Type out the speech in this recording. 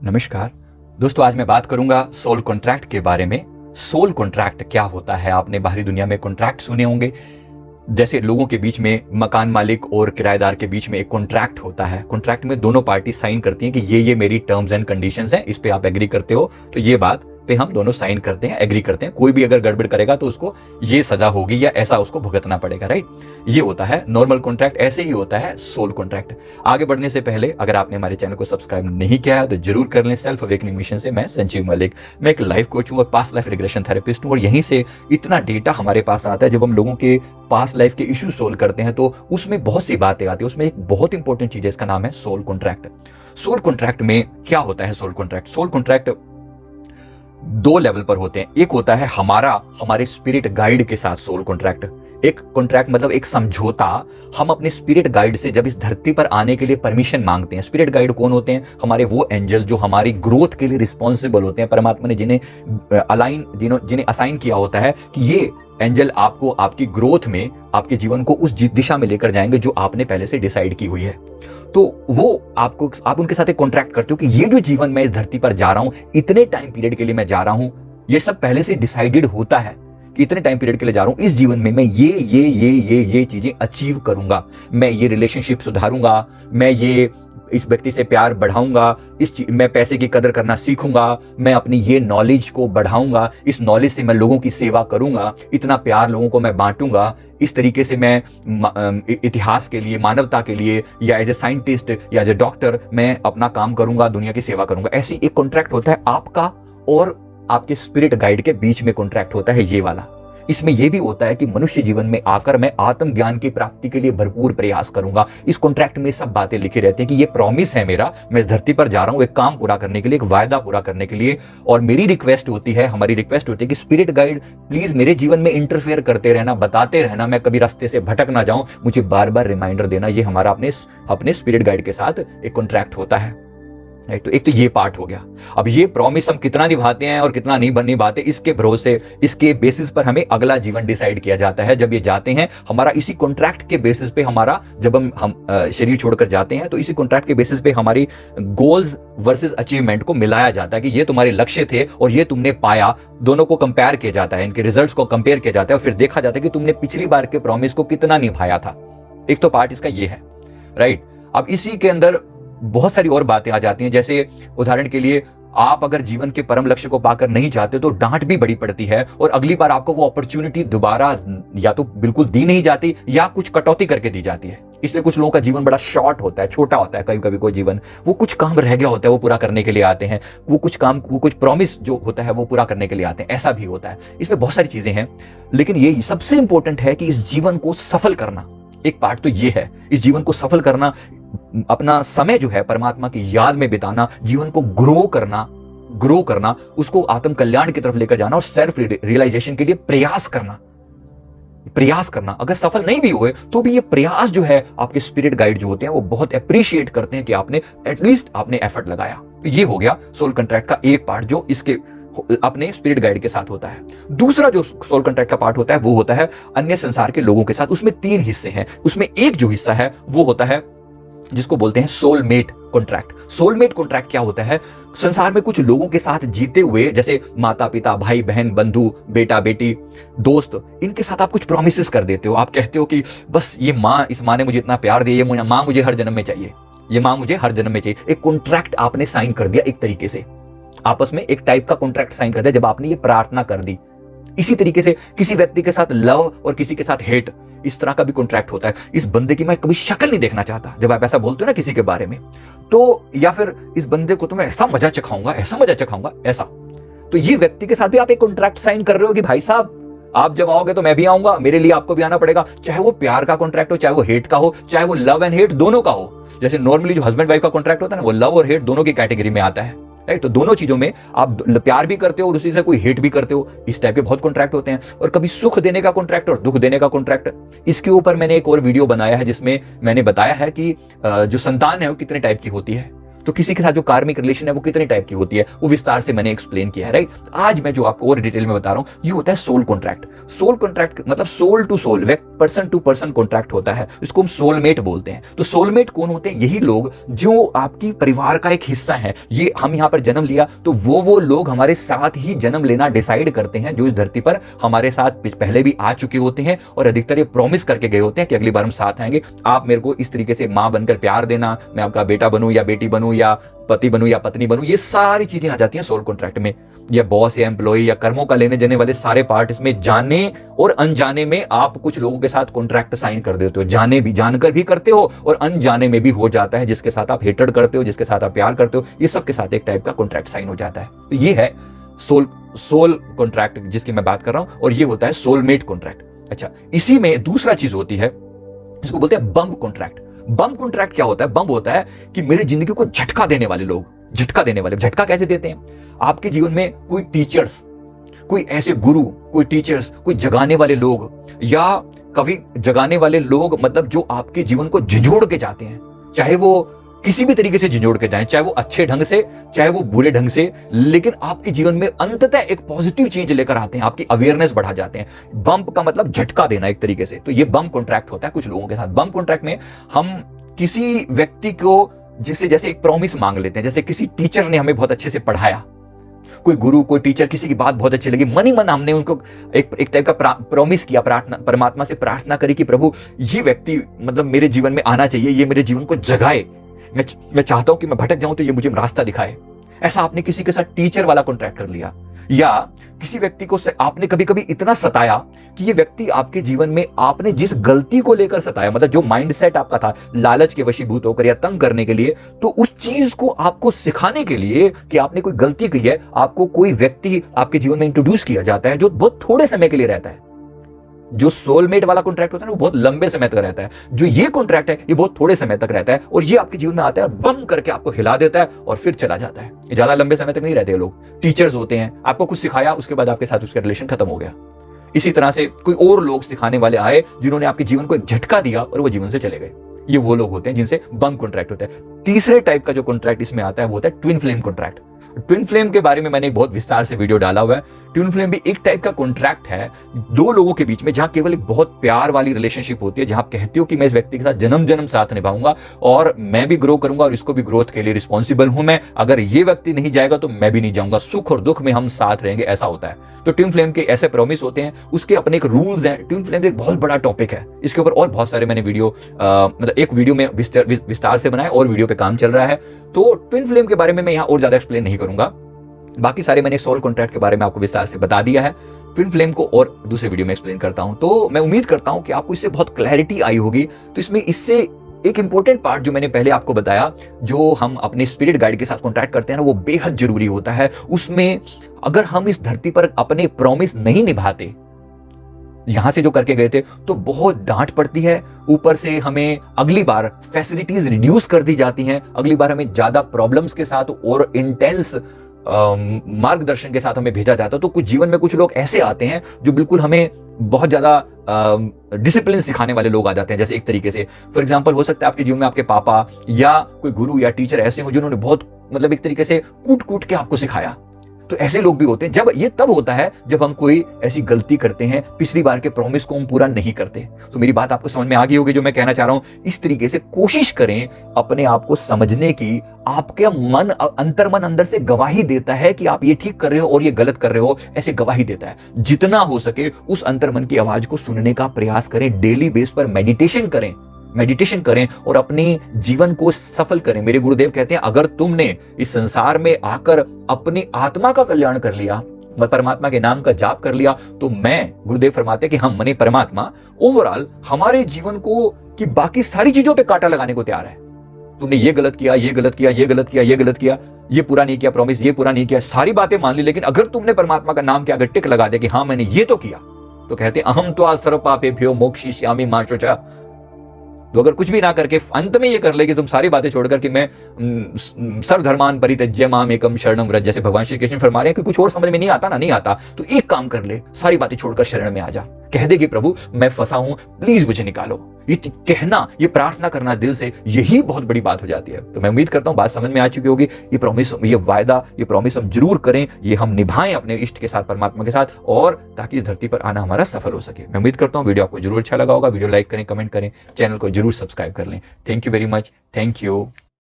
नमस्कार दोस्तों, आज मैं बात करूंगा सोल कॉन्ट्रैक्ट के बारे में। सोल कॉन्ट्रैक्ट क्या होता है? आपने बाहरी दुनिया में कॉन्ट्रैक्ट सुने होंगे, जैसे लोगों के बीच में, मकान मालिक और किराएदार के बीच में एक कॉन्ट्रैक्ट होता है। कॉन्ट्रैक्ट में दोनों पार्टी साइन करती हैं कि ये मेरी टर्म्स एंड कंडीशंस हैं, इस पे आप एग्री करते हो, तो ये बात पे हम दोनों साइन करते हैं, एग्री करते हैं। कोई भी अगर गड़बड़ करेगा तो उसको ये सजा होगी या ऐसा उसको भुगतना पड़ेगा, राइट? ये होता है नॉर्मल कॉन्ट्रैक्ट। ऐसे ही होता है सोल कॉन्ट्रैक्ट। आगे बढ़ने से पहले अगर आपने हमारे चैनल को सब्सक्राइब नहीं किया है तो जरूर कर लें। सेल्फ अवेकनिंग मिशन से मैं संजीव मलिक, मैं एक लाइफ कोच हूँ और पास्ट लाइफ रिग्रेशन थेरेपिस्ट हूँ, और यहीं से इतना डेटा हमारे पास आता है। जब हम लोगों के पास्ट लाइफ के इश्यू सोल्व करते हैं तो उसमें बहुत सी बातें आती है। उसमें एक बहुत इंपॉर्टेंट चीज है, इसका नाम है सोल कॉन्ट्रैक्ट। सोल कॉन्ट्रैक्ट में क्या होता है? सोल कॉन्ट्रैक्ट दो लेवल पर होते हैं। एक होता है हमारे स्पिरिट गाइड के साथ सोल कॉन्ट्रैक्ट। एक कॉन्ट्रैक्ट मतलब एक समझौता। हम अपने स्पिरिट गाइड से जब इस धरती पर आने के लिए परमिशन मांगते हैं। स्पिरिट गाइड कौन होते हैं? हमारे वो एंजल जो हमारी ग्रोथ के लिए रिस्पॉन्सिबल होते हैं। परमात्मा ने जिन्हें असाइन किया होता है कि ये एंजल आपको आपकी ग्रोथ में, आपके जीवन को उस दिशा में लेकर जाएंगे जो आपने पहले से डिसाइड की हुई है। तो वो आप उनके साथ एक कॉन्ट्रैक्ट करते हो कि ये जो जीवन मैं इस धरती पर जा रहा हूं, इतने टाइम पीरियड के लिए मैं जा रहा हूं, ये सब पहले से डिसाइडेड होता है कि इतने टाइम पीरियड के लिए जा रहा हूं। इस जीवन में मैं ये चीजें अचीव करूंगा, मैं ये रिलेशनशिप सुधारूंगा, मैं ये इस व्यक्ति से प्यार बढ़ाऊंगा, मैं पैसे की कदर करना सीखूंगा, मैं अपनी ये नॉलेज को बढ़ाऊंगा, इस नॉलेज से मैं लोगों की सेवा करूंगा, इतना प्यार लोगों को मैं बांटूंगा, इस तरीके से मैं इतिहास के लिए, मानवता के लिए, या एज ए साइंटिस्ट या एज ए डॉक्टर मैं अपना काम करूंगा, दुनिया की सेवा करूंगा। ऐसी एक कॉन्ट्रैक्ट होता है आपका और आपके स्पिरिट गाइड के बीच में कॉन्ट्रैक्ट होता है ये वाला। इसमें यह भी होता है कि मनुष्य जीवन में आकर मैं आत्मज्ञान की प्राप्ति के लिए भरपूर प्रयास करूंगा। इस कॉन्ट्रैक्ट में सब बातें लिखी रहती हैं कि ये प्रॉमिस है मेरा, मैं इस धरती पर जा रहा हूं एक काम पूरा करने के लिए, एक वायदा पूरा करने के लिए। और मेरी रिक्वेस्ट होती है, हमारी रिक्वेस्ट होती है कि स्पिरिट गाइड प्लीज मेरे जीवन में इंटरफेयर करते रहना, बताते रहना, मैं कभी रास्ते से भटक ना जाऊं, मुझे बार बार रिमाइंडर देना। ये हमारा अपने स्पिरिट गाइड के साथ एक कॉन्ट्रैक्ट होता है। तो एक तो ये पार्ट हो गया। अब ये प्रॉमिस हम कितना निभाते हैं और कितना नहीं निभाते, इसके भरोसे, इसके बेसिस पर हमें अगला जीवन डिसाइड किया जाता है। जब ये जाते हैं हमारा इसी कॉन्ट्रैक्ट के बेसिस पे, हमारा जब हम शरीर छोड़कर जाते हैं तो इसी कॉन्ट्रैक्ट के बेसिस पे हमारी गोल्स वर्सेस अचीवमेंट को मिलाया जाता है कि ये तुम्हारे लक्ष्य थे और ये तुमने पाया। दोनों को कंपेयर किया जाता है, इनके रिजल्ट्स को कंपेयर किया जाता है और फिर देखा जाता है कि तुमने पिछली बार के प्रॉमिस को कितना निभाया था। एक तो पार्ट इसका ये है, राइट? अब इसी के अंदर बहुत सारी और बातें आ जाती हैं। जैसे उदाहरण के लिए, आप अगर जीवन के परम लक्ष्य को पाकर नहीं जाते तो डांट भी बड़ी पड़ती है और अगली बार आपको वो अपॉर्चुनिटी दोबारा या तो बिल्कुल दी नहीं जाती या कुछ कटौती करके दी जाती है। इसलिए कुछ लोगों का जीवन बड़ा शॉर्ट होता है, छोटा होता है। कभी कभी कोई जीवन, वो कुछ काम रह गया होता है, वो पूरा करने के लिए आते हैं। वो कुछ प्रॉमिस जो होता है वो पूरा करने के लिए आते हैं। ऐसा भी होता है। इसमें बहुत सारी चीजें हैं, लेकिन ये सबसे इंपॉर्टेंट है कि इस जीवन को सफल करना। एक पार्ट तो ये है, इस जीवन को सफल करना, अपना समय जो है परमात्मा की याद में बिताना, जीवन को ग्रो करना, उसको आत्म कल्याण की तरफ लेकर जाना और सेल्फ रियलाइजेशन के लिए प्रयास करना। अगर सफल नहीं भी हुए तो भी ये प्रयास जो है, आपके स्पिरिट गाइड जो होते हैं वो बहुत अप्रिशिएट करते हैं कि आपने एटलीस्ट आपने एफर्ट लगाया। तो ये हो गया सोल कॉन्ट्रैक्ट का एक पार्ट जो इसके अपने स्पिरिट गाइड के साथ होता है। दूसरा जो सोल कॉन्ट्रैक्ट का पार्ट होता है वो होता है अन्य संसार के लोगों के साथ। उसमें 3 हिस्से हैं। उसमें एक जो हिस्सा है वो होता है जिसको बोलते हैं सोलमेट कॉन्ट्रैक्ट। सोलमेट कॉन्ट्रैक्ट क्या होता है? संसार में कुछ लोगों के साथ जीते हुए, जैसे माता पिता, भाई बहन, बंधु, बेटा बेटी, दोस्त, इनके साथ आप कुछ प्रॉमिसेस कर देते हो। आप कहते हो कि बस ये माँ, इस माँ ने मुझे इतना प्यार दिया, ये माँ मुझे हर जन्म में चाहिए, ये माँ मुझे हर जन्म में चाहिए। एक कॉन्ट्रैक्ट आपने साइन कर दिया, एक तरीके से आपस में एक टाइप का कॉन्ट्रैक्ट साइन कर दिया जब आपने ये प्रार्थना कर दी। इसी तरीके से किसी व्यक्ति के साथ लव और किसी के साथ हेट, इस तरह का भी कॉन्ट्रैक्ट होता है। इस बंदे की मैं कभी शक्ल नहीं देखना चाहता, जब आप ऐसा बोलते हो ना किसी के बारे में, तो या फिर इस बंदे को तो मैं ऐसा मजा चखाऊंगा, ऐसा। तो ये व्यक्ति के साथ भी आप एक कॉन्ट्रैक्ट साइन कर रहे हो कि भाई साहब, आप जब आओगे तो मैं भी आऊंगा, मेरे लिए आपको भी आना पड़ेगा। चाहे वो प्यार का कॉन्ट्रैक्ट हो, चाहे वो हेट का हो, चाहे वो लव एंड हेट दोनों का हो। जैसे नॉर्मली जो हस्बैंड वाइफ का कॉन्ट्रैक्ट होता है ना, वो लव और हेट दोनों की कैटेगरी में आता है, राइट? तो दोनों चीजों में आप प्यार भी करते हो और उसी से कोई हेट भी करते हो। इस टाइप के बहुत कॉन्ट्रैक्ट होते हैं। और कभी सुख देने का कॉन्ट्रैक्ट और दुख देने का कॉन्ट्रैक्ट, इसके ऊपर मैंने एक और वीडियो बनाया है जिसमें मैंने बताया है कि जो संतान है वो कितने टाइप की होती है। तो किसी के साथ जो कार्मिक रिलेशन है वो कितने टाइप की होती है वो विस्तार से मैंने एक्सप्लेन किया है, राइट। आज मैं जो आपको और डिटेल में बता रहा हूं ये होता है सोल कॉन्ट्रैक्ट। सोल कॉन्ट्रैक्ट मतलब soul to soul, person to person contract होता है, इसको हम सोलमेट बोलते हैं। तो सोलमेट कौन होते हैं? यही लोग जो आपकी परिवार का एक हिस्सा है। ये हम यहाँ पर जन्म लिया तो वो लोग हमारे साथ ही जन्म लेना डिसाइड करते हैं, जो इस धरती पर हमारे साथ पहले भी आ चुके होते हैं और अधिकतर ये प्रॉमिस करके गए होते हैं कि अगली बार हम साथ आएंगे, आप मेरे को इस तरीके से मां बनकर प्यार देना, मैं आपका बेटा बनूं या बेटी बनूं या पति बनूं या पत्नी बनूं। ये सारी चीजें आ जाती हैं सोल कॉन्ट्रैक्ट में। या बॉस या एम्प्लॉय या कर्मों का लेने देने वाले सारे पार्ट इसमें जाने और अनजाने में आप कुछ लोगों के साथ कॉन्ट्रैक्ट साइन कर देते हो। जाने भी, जानकर भी करते हो और अनजाने में भी हो जाता है। जिसके साथ आप हेटेड करते हो, जिसके साथ आप प्यार करते हो, ये सब के साथ एक टाइप का कॉन्ट्रैक्ट साइन हो जाता है। तो ये है सोल कॉन्ट्रैक्ट जिसकी मैं बात कर रहा हूं, और ये होता है सोलमेट कॉन्ट्रैक्ट। अच्छा, इसी में दूसरा चीज होती है, इसको बोलते हैं बम्प कॉन्ट्रैक्ट। बम्प कॉन्ट्रैक्ट क्या होता है? बम्प होता है कि मेरी जिंदगी को झटका देने वाले लोग, झटका देने वाले। झटका कैसे देते हैं? आपके जीवन में कोई टीचर्स, कोई ऐसे गुरु, कोई टीचर्स, कोई जगाने वाले लोग या कभी जगाने वाले लोग, मतलब जो आपके जीवन को झिझोड़ के जाते हैं, चाहे वो किसी भी तरीके से झिझोड़ के जाएं, चाहे वो अच्छे ढंग से, चाहे वो बुरे ढंग से, लेकिन आपके जीवन में अंततः एक पॉजिटिव चेंज लेकर आते हैं, आपकी अवेयरनेस बढ़ा जाते हैं। बम्प का मतलब झटका देना एक तरीके से। तो ये बम्प कॉन्ट्रैक्ट होता है कुछ लोगों के साथ। बम्प कॉन्ट्रैक्ट में हम किसी व्यक्ति को जिससे जैसे एक प्रॉमिस मांग लेते हैं, जैसे किसी टीचर ने हमें बहुत अच्छे से पढ़ाया, कोई गुरु, कोई टीचर, किसी की बात बहुत अच्छी लगी, मन ही मन हमने उनको एक टाइप का प्रॉमिस किया, परमात्मा से प्रार्थना करी कि प्रभु ये व्यक्ति मतलब मेरे जीवन में आना चाहिए, ये मेरे जीवन को जगाए, मैं चाहता हूं कि मैं भटक जाऊं तो ये मुझे रास्ता दिखाए। ऐसा आपने किसी के साथ टीचर वाला कॉन्ट्रैक्ट कर लिया। या किसी व्यक्ति को आपने कभी कभी इतना सताया कि ये व्यक्ति आपके जीवन में, आपने जिस गलती को लेकर सताया, मतलब जो माइंडसेट आपका था लालच के वशीभूत होकर या तंग करने के लिए, तो उस चीज को आपको सिखाने के लिए कि आपने कोई गलती की है, आपको कोई व्यक्ति आपके जीवन में इंट्रोड्यूस किया जाता है जो बहुत थोड़े समय के लिए रहता है। जो सोलमेट वाला कॉन्ट्रैक्ट होता है ना वो बहुत लंबे समय तक रहता है, जो ये कॉन्ट्रैक्ट है ये बहुत थोड़े समय तक रहता है, और ये आपके जीवन में आता है, बम करके आपको हिला देता है और फिर चला जाता है। ये ज्यादा लंबे समय तक नहीं रहते लोग। टीचर्स होते हैं, आपको कुछ सिखाया, उसके बाद आपके साथ उसका रिलेशन खत्म हो गया। इसी तरह से कोई और लोग सिखाने वाले आए जिन्होंने आपके जीवन को एक झटका दिया और वो जीवन से चले गए। ये वो लोग होते हैं जिनसे बम कॉन्ट्रैक्ट होता है। तीसरे टाइप का जो कॉन्ट्रैक्ट इसमें आता है वो होता है twin flame contract. Twin flame के बारे में मैंने एक बहुत विस्तार से वीडियो डाला हुआ है। ट्विन फ्लेम भी एक टाइप का कॉन्ट्रैक्ट है दो लोगों के बीच में, जहां केवल एक बहुत प्यार वाली रिलेशनशिप होती है, जहां आप कहते हो कि मैं इस व्यक्ति के साथ जन्म जन्म साथ निभाऊंगा और मैं भी ग्रो करूंगा और इसको भी ग्रोथ के लिए रिस्पॉन्सिबल हूं मैं, अगर ये व्यक्ति नहीं जाएगा तो मैं भी नहीं जाऊंगा, सुख और दुख में हम साथ रहेंगे, ऐसा होता है। तो ट्विन फ्लेम के ऐसे प्रॉमिस होते हैं, उसके अपने एक रूल्स हैं। ट्विन फ्लेम एक बहुत बड़ा टॉपिक है, इसके ऊपर और बहुत सारे मैंने वीडियो मतलब एक वीडियो में विस्तार से बनाया और वीडियो पे काम चल रहा है। तो ट्विन फ्लेम के बारे में मैं यहाँ और ज्यादा एक्सप्लेन नहीं करूंगा, बाकी सारे मैंने सोल कॉन्ट्रैक्ट के बारे में आपको विस्तार से बता दिया है। ट्विन फ्लेम को और दूसरे वीडियो में एक्सप्लेन करता हूं। तो मैं उम्मीद करता हूं कि आपको इससे बहुत क्लैरिटी आई होगी। तो इसमें इससे एक इंपॉर्टेंट पार्ट जो मैंने पहले आपको बताया, जो हम अपने स्पिरिट गाइड के साथ कॉन्ट्रैक्ट करते हैं ना, वो बेहद जरूरी होता है। उसमें अगर हम इस धरती पर अपने प्रॉमिस नहीं निभाते, यहां से जो करके गए थे, तो बहुत डांट पड़ती है। ऊपर से हमें अगली बार फैसिलिटीज रिड्यूस कर दी जाती हैं, अगली बार हमें ज्यादा प्रॉब्लम्स के साथ और इंटेंस मार्गदर्शन के साथ हमें भेजा जाता है। तो कुछ जीवन में कुछ लोग ऐसे आते हैं जो बिल्कुल हमें बहुत ज्यादा डिसिप्लिन सिखाने वाले लोग आ जाते हैं। जैसे एक तरीके से फॉर एग्जांपल हो सकता है आपके जीवन में आपके पापा या कोई गुरु या टीचर ऐसे हो जिन्होंने बहुत मतलब एक तरीके से कूट कूट के आपको सिखाया। तो ऐसे लोग भी होते हैं। जब ये तब होता है जब हम कोई ऐसी गलती करते हैं, पिछली बार के प्रॉमिस को हम पूरा नहीं करते। तो मेरी बात आपको समझ में आ गई होगी जो मैं कहना चाह रहा हूं। इस तरीके से कोशिश करें अपने आप को समझने की। आपके मन अंदर से गवाही देता है कि आप ये ठीक कर रहे हो और ये गलत कर रहे हो, ऐसे गवाही देता है। जितना हो सके उस अंतर्मन की आवाज को सुनने का प्रयास करें। डेली बेस पर मेडिटेशन करें और अपने जीवन को सफल करें। मेरे गुरुदेव कहते हैं अगर तुमने इस संसार में आकर अपनी आत्मा का कल्याण कर लिया, परमात्मा के नाम का जाप कर लिया, तो मैं गुरुदेव फरमाते हैं कि हम मने परमात्मा ओवरऑल हमारे जीवन को की बाकी सारी चीजों पे कांटा लगाने को तैयार है। तुमने ये गलत किया, ये गलत किया, ये गलत किया, ये गलत किया, ये पूरा नहीं किया प्रॉमिस, ये पूरा नहीं किया, सारी बातें मान ली, लेकिन अगर तुमने परमात्मा का नाम के आगे टिक लगा दिया कि हाँ मैंने ये तो किया, तो कहते हैं अहम तो सर्व पापेभ्यो मोक्षयिष्यामि मा शुचः। तो अगर कुछ भी ना करके अंत में ये कर ले कि तुम सारी बातें छोड़कर कि मैं सर्वधर्मान परित्यज्य माम एकम शरणम व्रज, जैसे भगवान श्री कृष्ण फरमा रहे हैं कि कुछ और समझ में नहीं आता ना, नहीं आता तो एक काम कर ले, सारी बातें छोड़कर शरण में आ जा। कह दे कि प्रभु मैं फंसा हूं, प्लीज मुझे निकालो। ये कहना, ये प्रार्थना करना दिल से, यही बहुत बड़ी बात हो जाती है। तो मैं उम्मीद करता हूं बात समझ में आ चुकी होगी। ये प्रॉमिस, ये वायदा, ये प्रॉमिस हम जरूर करें, ये हम निभाएं अपने इष्ट के साथ, परमात्मा के साथ, और ताकि इस धरती पर आना हमारा सफल हो सके। मैं उम्मीद करता हूं वीडियो आपको जरूर अच्छा लगा होगा। वीडियो लाइक करें, कमेंट करें, चैनल को जरूर सब्सक्राइब कर लें। Thank you very much. Thank you.